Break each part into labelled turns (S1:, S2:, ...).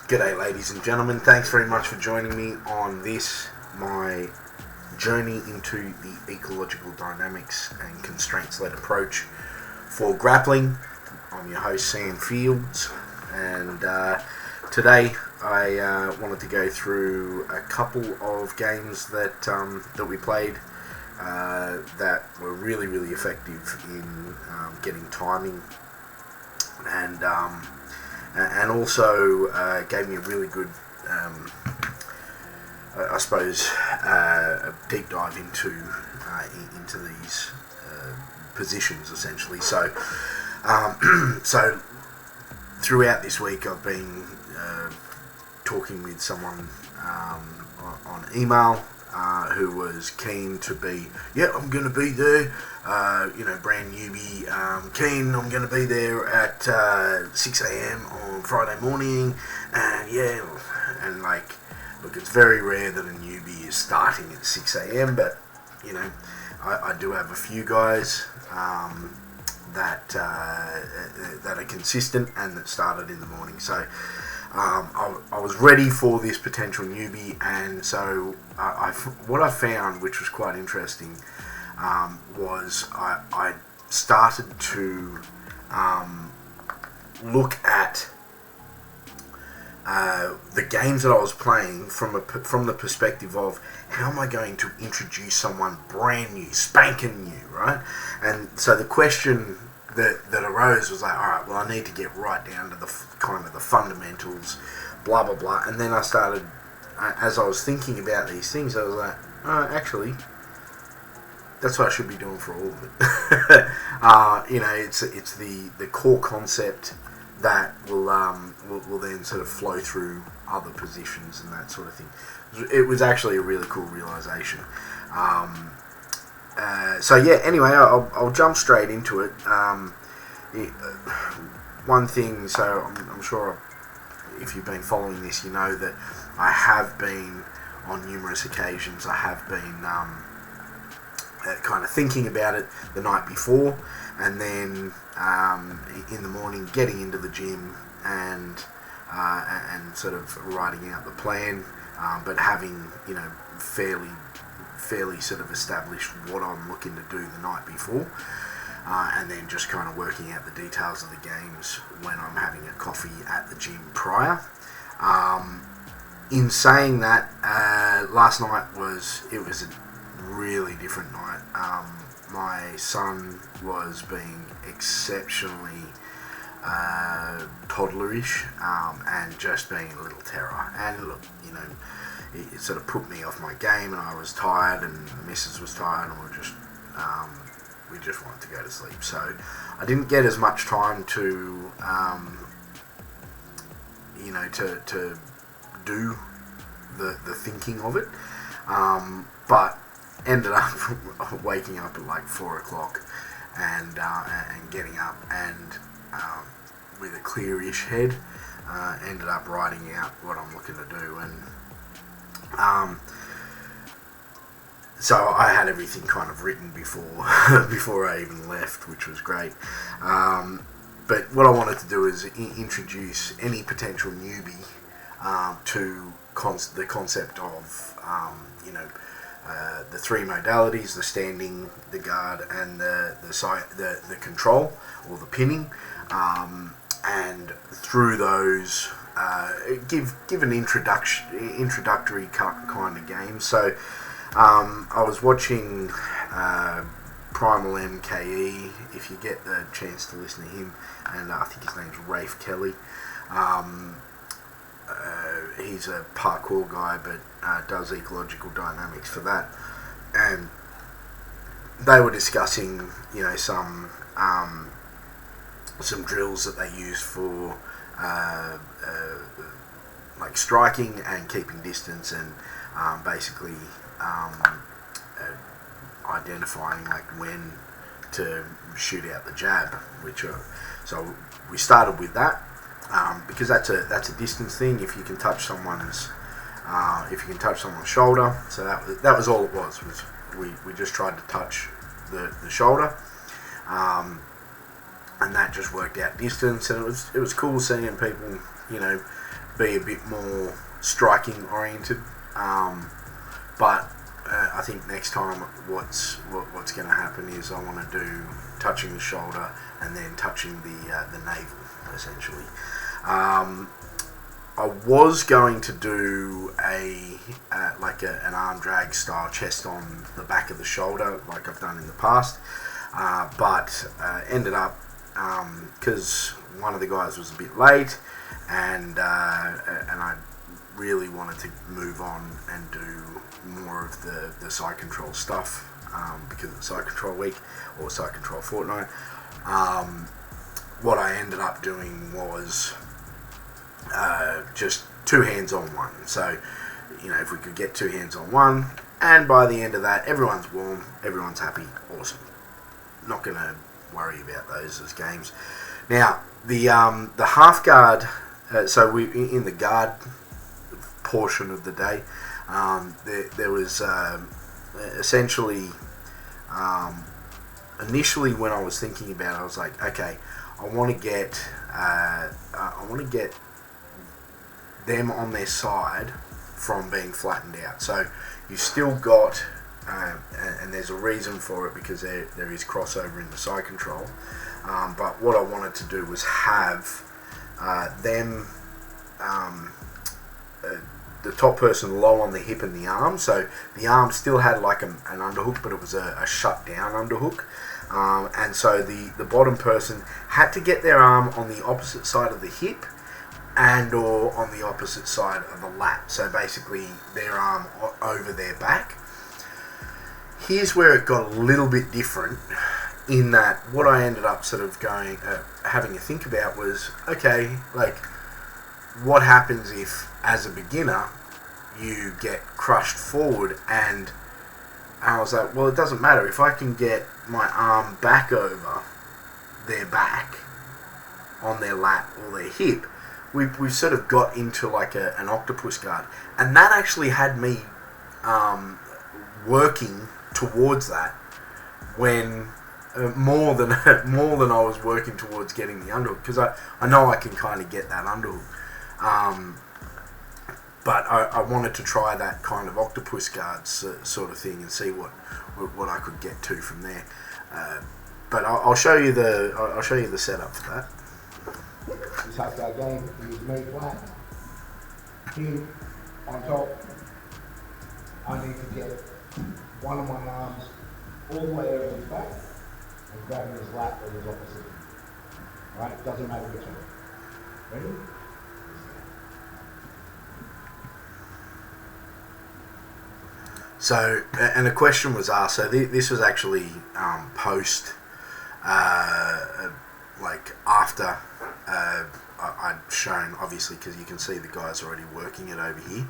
S1: G'day ladies and gentlemen, thanks very much for joining me on this, my journey into the ecological dynamics and constraints-led approach for grappling. I'm your host Sam Fields, and today I wanted to go through a couple of games that we played that were really effective in getting timing and also gave me a really good, I suppose, a deep dive into these positions essentially. So, so throughout this week, I've been talking with someone on email who was keen to be, I'm going to be there. Brand newbie, keen, I'm going to be there at 6 a.m. on Friday morning, and look, it's very rare that a newbie is starting at 6 a.m., but, I do have a few guys that are consistent and that started in the morning, so I was ready for this potential newbie, and so what I found, which was quite interesting, was I started to look at the games that I was playing from the perspective of how am I going to introduce someone brand new, spanking new, right? And so the question that arose was like, all right, well, I need to get right down to the kind of the fundamentals, blah blah blah. And then I started, as I was thinking about these things, I was like, actually, that's what I should be doing for all of it. It's the core concept that will then sort of flow through other positions and that sort of thing. It was actually a really cool realization. Anyway, I'll jump straight into it. One thing, so I'm sure if you've been following this, you know that I have been, on numerous occasions, I have been kind of thinking about it the night before, and then in the morning getting into the gym and sort of writing out the plan, but having fairly sort of established what I'm looking to do the night before, and then just kind of working out the details of the games when I'm having a coffee at the gym prior. In saying that, last night was a really different night. My son was being exceptionally toddlerish and just being a little terror. And look, it sort of put me off my game, and I was tired, and the missus was tired, and we just wanted to go to sleep. So I didn't get as much time to to do the thinking of it, but ended up waking up at like 4 o'clock and getting up and with a clearish head, ended up writing out what I'm looking to do, and so I had everything kind of written before I even left, which was great. But what I wanted to do is introduce any potential newbie to the concept of the three modalities: the standing, the guard, and the control or the pinning. And through those, give an introductory kind of game. So I was watching Primal MKE, if you get the chance to listen to him, and I think his name's Rafe Kelly. He's a parkour guy, but does ecological dynamics for that. And they were discussing, some drills that they use for like striking and keeping distance, and basically identifying like when to shoot out the jab. So we started with that. Because that's a distance thing. If you can touch someone's shoulder, so that was all it was we just tried to touch the shoulder, and that just worked out distance, and it was cool seeing people be a bit more striking oriented. But I think next time what's going to happen is I want to do touching the shoulder and then touching the navel, essentially. I was going to do an arm drag style chest on the back of the shoulder like I've done in the past, but ended up because one of the guys was a bit late, and I really wanted to move on and do more of the side control stuff because it's side control week or side control fortnight. What I ended up doing was just 2 hands on one. So, if we could get 2 hands on one, and by the end of that, everyone's warm, everyone's happy, awesome. Not going to worry about those as games. Now, the half guard. So we in the guard portion of the day, there was essentially initially when I was thinking about it, I was like, okay, I want to get them on their side from being flattened out. So you've still got, and there's a reason for it because there is crossover in the side control. But what I wanted to do was have them, the top person low on the hip and the arm. So the arm still had like an underhook, but it was a shut down underhook. And so the bottom person had to get their arm on the opposite side of the hip and or on the opposite side of the lat. So basically their arm over their back. Here's where it got a little bit different in that what I ended up sort of going, having to think about was, okay, like what happens if as a beginner you get crushed forward, and I was like, well, it doesn't matter if I can get my arm back over their back on their lat or their hip. We've sort of got into like an octopus guard, and that actually had me working towards that when more than I was working towards getting the underhook, because I know I can kind of get that underhook, but I wanted to try that kind of octopus guard sort of thing and see what I could get to from there. But I'll show you the setup for that.
S2: This half guard game, use me flat, him on top. I need to get one of my arms all the way over his back and grabbing his lat or his opposite. Alright, doesn't matter which one. Ready?
S1: So, and a question was asked, so this was actually post, like after I'd shown, obviously, because you can see the guys already working it over here.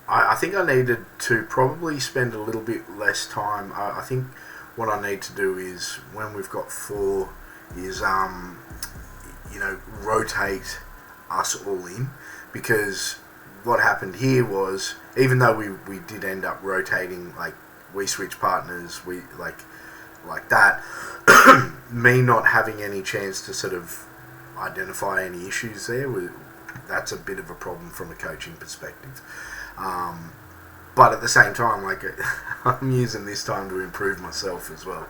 S1: I think I needed to probably spend a little bit less time. I think what I need to do is, when we've got 4, is rotate us all in, because what happened here was, even though we did end up rotating, like we switch partners, we like that, me not having any chance to sort of identify any issues there, that's a bit of a problem from a coaching perspective. But at the same time, like I'm using this time to improve myself as well.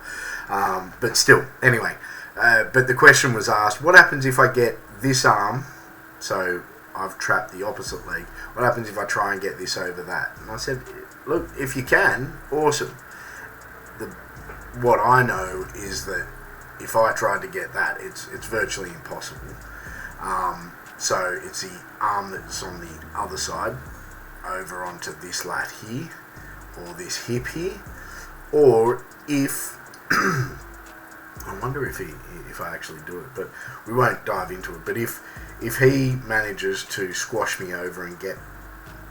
S1: But still, anyway, but the question was asked, what happens if I get this arm, so I've trapped the opposite leg, what happens if I try and get this over that? And I said, look, if you can, awesome. What I know is that if I tried to get that, it's virtually impossible. So it's the arm that's on the other side over onto this lat here, or this hip here, or if I wonder if I actually do it, but we won't dive into it. But if he manages to squash me over and get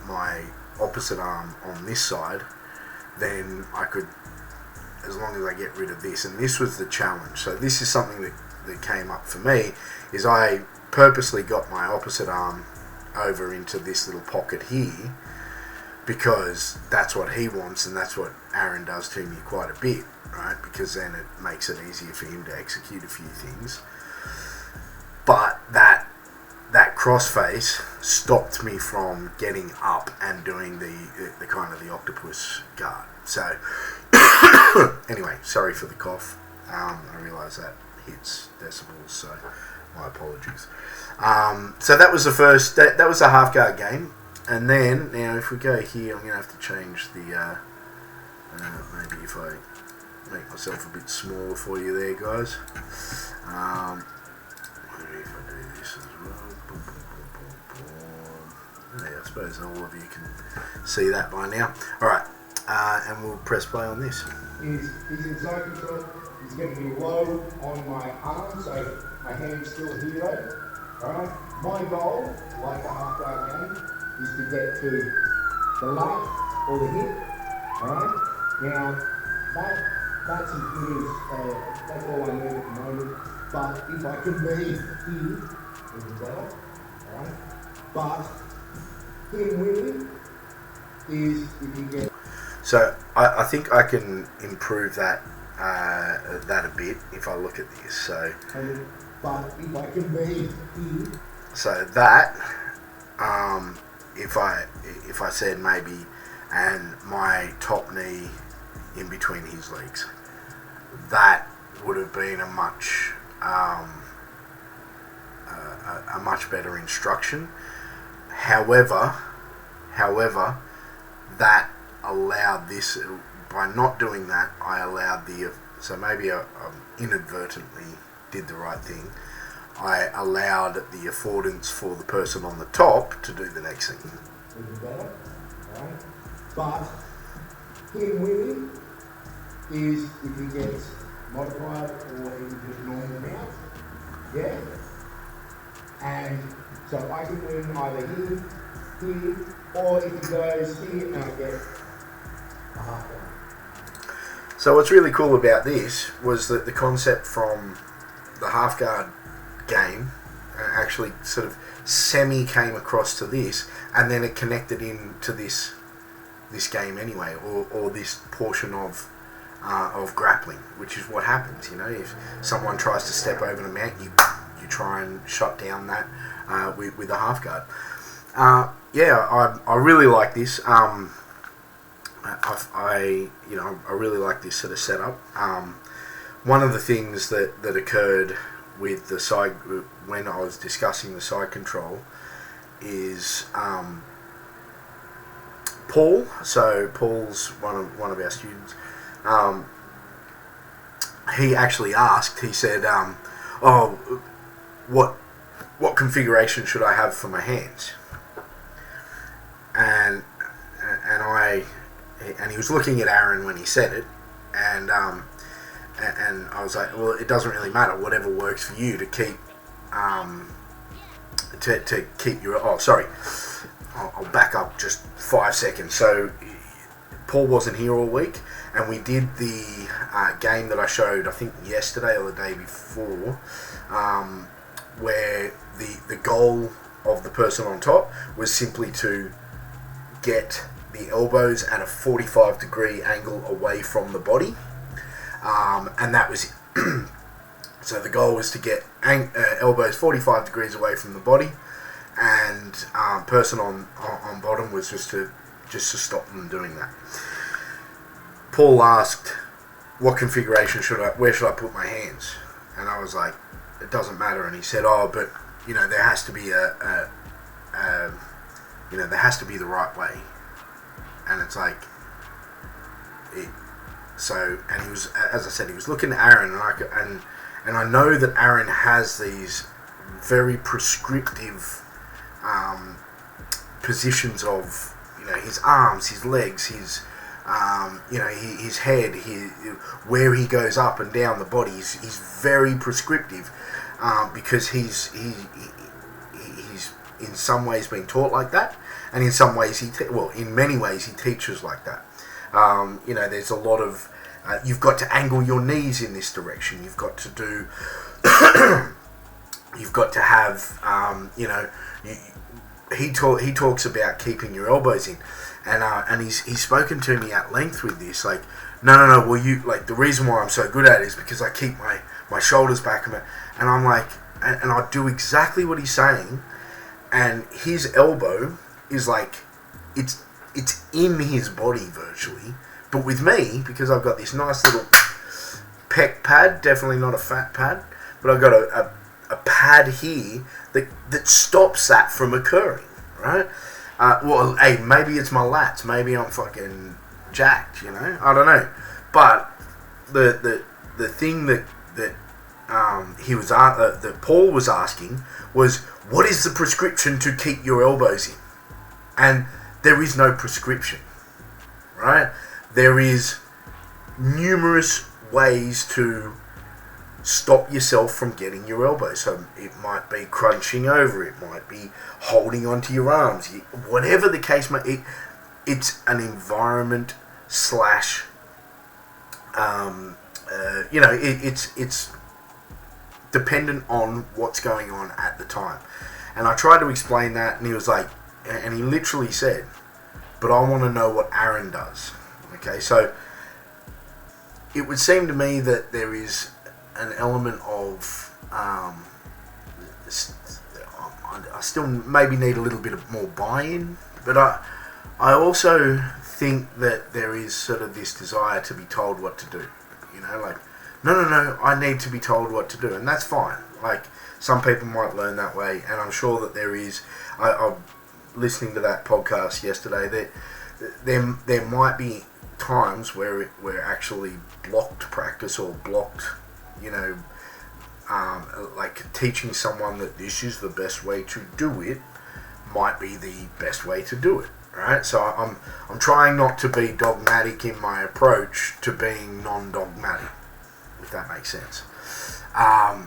S1: my opposite arm on this side, then I could, as long as I get rid of this, and this was the challenge. So this is something that came up for me, is I purposely got my opposite arm over into this little pocket here, because that's what he wants, and that's what Aaron does to me quite a bit, right? Because then it makes it easier for him to execute a few things. But that crossface stopped me from getting up and doing the kind of the octopus guard. So anyway, sorry for the cough. I realise that hits decibels, so my apologies. So that was the first. That was a half guard game, and then now if we go here, I'm going to have to change the. Maybe if I make myself a bit smaller for you there, guys. Maybe if I do this as well. Yeah, I suppose all of you can see that by now. Alright, and we'll press play on this.
S2: He's Ecological. He's going to be low on my arm, so my hand's still here though. Alright, my goal, like a half guard game, is to get to the lat or the hip. Alright, now that's as good as, that's all I need at the moment. But if I can be here, even better. Alright, but him winning is if you get.
S1: So I think I can improve that that a bit if I look at this. So,
S2: but if I can be here.
S1: So that if I said maybe, and my top knee in between his legs, that would have been a much better instruction. However, that allowed this, by not doing that, I allowed so maybe I inadvertently did the right thing. I allowed the affordance for the person on the top to do the next thing.
S2: Better, right? But him winning is if he gets modified or even just normal mount. Yeah? And so I can win either here, or if he goes here and I get a half one.
S1: So what's really cool about this was that the concept from the half guard game actually sort of semi came across to this, and then it connected into this game anyway, or this portion of grappling, which is what happens. You know, if someone tries to step over the mount, you try and shut down that with a half guard. I really like this. I really like this sort of setup. One of the things that occurred with the side, when I was discussing the side control, is Paul. So Paul's one of our students. He actually asked. He said, what configuration should I have for my hands? And he was looking at Aaron when he said it, and I was like, well, it doesn't really matter. Whatever works for you to keep to keep your. Oh, sorry. I'll back up just 5 seconds. So Paul wasn't here all week, and we did the game that I showed, I think yesterday or the day before, where the goal of the person on top was simply to get the elbows at a 45-degree angle away from the body, and that was it. So the goal was to get elbows 45 degrees away from the body, and person on bottom was just to stop them doing that. Paul asked, what configuration where should I put my hands? And I was like, it doesn't matter. And he said, but there has to be there has to be the right way. And it's like, and he was, as I said, he was looking at Aaron, and I know that Aaron has these very prescriptive positions of, his arms, his legs, his his head, where he goes up and down the body. He's very prescriptive because he's in some ways being taught like that, and in some ways in many ways he teaches like that. There's a lot of you've got to angle your knees in this direction. You've got to do. You've got to have. He talks about keeping your elbows in, and he's spoken to me at length with this. Like, no. Well, the reason why I'm so good at it is because I keep my shoulders back, and I'm like, and I do exactly what he's saying, and his elbow is like, it's in his body virtually. But with me, because I've got this nice little pec pad, definitely not a fat pad, but I've got a pad here that stops that from occurring, right? Well, hey, maybe it's my lats, maybe I'm fucking jacked, you know, I don't know. But the thing that that Paul was asking was, what is the prescription to keep your elbows in? And there is no prescription, right? There is numerous ways to stop yourself from getting your elbows. So it might be crunching over, it might be holding onto your arms, whatever the case might be. It's an environment slash, it's dependent on what's going on at the time. And I tried to explain that, and he was like, and he literally said, but I want to know what Aaron does. Okay, so it would seem to me that there is an element of I still maybe need a little bit of more buy-in, but I also think that there is sort of this desire to be told what to do, you know, like no, I need to be told what to do, and that's fine. Like, some people might learn that way, and I'm sure that there is. I'm listening to that podcast yesterday, that there might be times where we're actually blocked practice, or blocked, you know, like teaching someone that this is the best way to do it might be the best way to do it, right? So I'm trying not to be dogmatic in my approach to being non-dogmatic, if that makes sense. I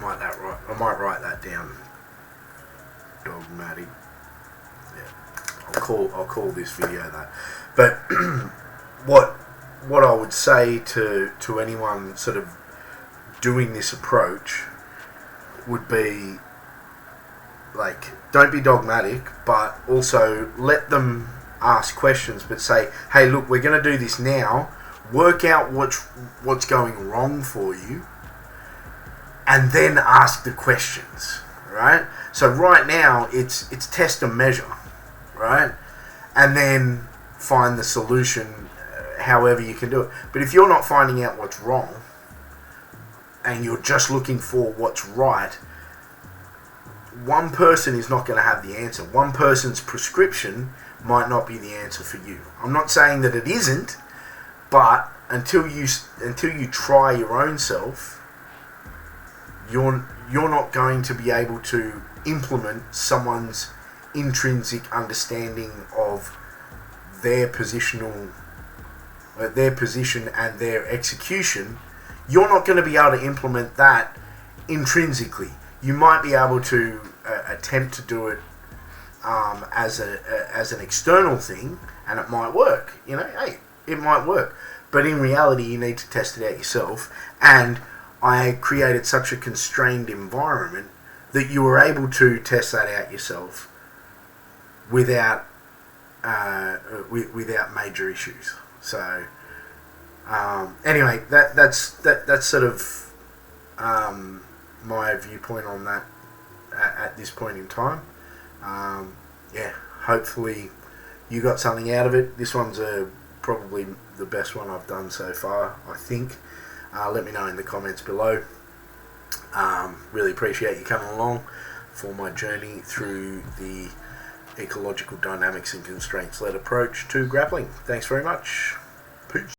S1: might write that down. Dogmatic. Yeah, I'll call this video that. But what I would say to anyone sort of doing this approach would be, like, don't be dogmatic, but also let them ask questions, but say, hey, look, we're going to do this now. Work out what's going wrong for you, and then ask the questions, right? So right now it's test and measure, right? And then find the solution, however you can do it. But if you're not finding out what's wrong, and you're just looking for what's right, one person is not going to have the answer. One person's prescription might not be the answer for you. I'm not saying that it isn't, but until you try your own self, you're not going to be able to implement someone's intrinsic understanding of their position and their execution. You're not going to be able to implement that intrinsically. You might be able to attempt to do it as an external thing, and it might work. You know, hey, it might work. But in reality, you need to test it out yourself. And I created such a constrained environment that you were able to test that out yourself without major issues. So anyway, that's sort of my viewpoint on that at this point in time. Yeah, hopefully you got something out of it. This one's probably the best one I've done so far, I think. Let me know in the comments below. Really appreciate you coming along for my journey through the ecological dynamics and constraints-led approach to grappling. Thanks very much. Peace.